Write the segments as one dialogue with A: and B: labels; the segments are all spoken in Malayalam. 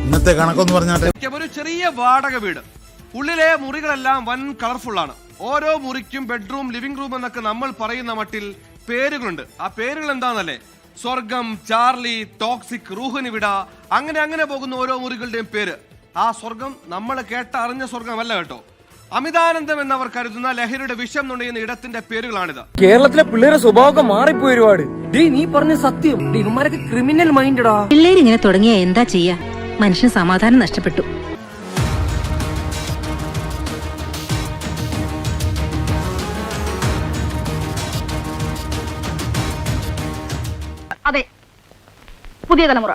A: ഇന്നത്തെ കണക്കൊന്ന് പറഞ്ഞാട്ടെ.
B: ഒരു ചെറിയ വാടക വീട്, ഉള്ളിലെ മുറികളെല്ലാം വൻ കളർഫുൾ ആണ്. ഓരോ മുറിക്കും ബെഡ്റൂം, ലിവിംഗ് റൂം എന്നൊക്കെ നമ്മൾ പറയുന്ന മട്ടിൽ പേരുകളുണ്ട്. ആ പേരുകൾ എന്താണെന്നല്ലേ? സ്വർഗം, ചാർലി, ടോക്സിക്, റൂഹനിവിട, അങ്ങനെ പോകുന്ന ഓരോ മുറികളുടെയും പേര്. ആ സ്വർഗം നമ്മൾ അറിഞ്ഞ സ്വർഗമല്ല കേട്ടോ. അമിതാനന്ദം എന്നവർ കരുതുന്ന ലഹരിയുടെ വിഷം നുണയുന്ന ഇടത്തിന്റെ പേരുകളാണിത്.
C: കേരളത്തിലെ പിള്ളേരുടെ സ്വഭാവം മാറിപ്പോയി ഒരുപാട്. നീ പറഞ്ഞ സത്യം, ഇവന്മാരൊക്കെ ക്രിമിനൽ മൈൻഡടാ.
D: പിള്ളേര് ഇങ്ങനെ തുടങ്ങിയ എന്താ ചെയ്യാ? മനുഷ്യന് സമാധാനം നഷ്ടപ്പെട്ടു.
E: അതെ, പുതിയ തലമുറ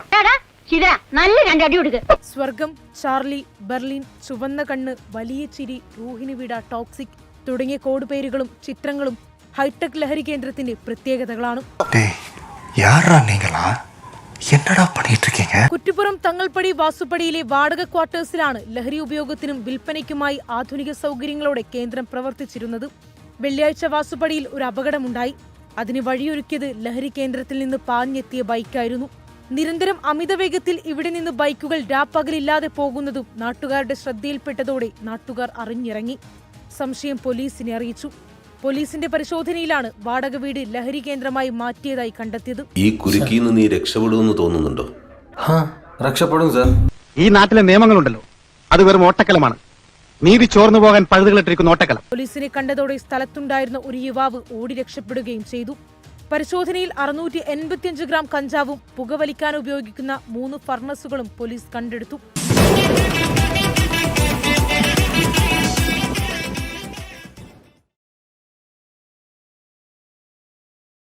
E: നല്ല രണ്ടടി കൊടുക്കുക.
F: സ്വർഗം, ചാർലി, ബെർലിൻ, ചുവന്ന കണ്ണ്, വലിയ ചിരി, റൂഹിനിവിട, ടോക്സിക് തുടങ്ങിയ കോഡ് പേരുകളും ചിത്രങ്ങളും ഹൈടെക് ലഹരി കേന്ദ്രത്തിന്റെ പ്രത്യേകതകളാണ്. കുറ്റിപ്പുറം തങ്ങൾപ്പടി വാസുപടിയിലെ വാടക ക്വാർട്ടേഴ്സിലാണ് ലഹരി ഉപയോഗത്തിനും വിൽപ്പനയ്ക്കുമായി ആധുനിക സൗകര്യങ്ങളോടെ കേന്ദ്രം പ്രവർത്തിച്ചിരുന്നത്. വെള്ളിയാഴ്ച വാസുപടിയിൽ ഒരു അപകടമുണ്ടായി. അതിന് വഴിയൊരുക്കിയത് ലഹരി കേന്ദ്രത്തിൽ നിന്ന് പാഞ്ഞെത്തിയ ബൈക്കായിരുന്നു. നിരന്തരം അമിതവേഗത്തിൽ ഇവിടെ നിന്ന് ബൈക്കുകൾ രാപ്പകലില്ലാതെ പോകുന്നതും നാട്ടുകാരുടെ ശ്രദ്ധയിൽപ്പെട്ടതോടെ നാട്ടുകാർ അറിഞ്ഞിറങ്ങി. സംശയം പോലീസിനെ അറിയിച്ചു. പോലീസിന്റെ പരിശോധനയിലാണ് വാടക വീട് ലഹരി കേന്ദ്രമായി മാറ്റിയതായി കണ്ടെത്തിയത്.
G: ഈ കുരുക്കിന്ന് നീ രക്ഷപ്പെടുമെന്ന് തോന്നുന്നുണ്ടോ?
C: രക്ഷപ്പെടും സർ.
H: ഈ നാട്ടിലെ നിയമങ്ങളുണ്ടല്ലോ, അത് വെറും ഓട്ടക്കലമാണ്. നീതി ചോർന്നു പോകാൻ പഴുതുകളിട്ടിരിക്കുന്ന ഓട്ടക്കലം.
F: പോലീസിനെ കണ്ടതോടെ സ്ഥലത്തുണ്ടായിരുന്ന ഒരു യുവാവ് ഓടി രക്ഷപ്പെടുകയും ചെയ്തു. പരിശോധനയിൽ 685 ഗ്രാം കഞ്ചാവും പുകവലിക്കാൻ ഉപയോഗിക്കുന്ന 3 ഫർണസുകളും പോലീസ് കണ്ടെടുത്തു.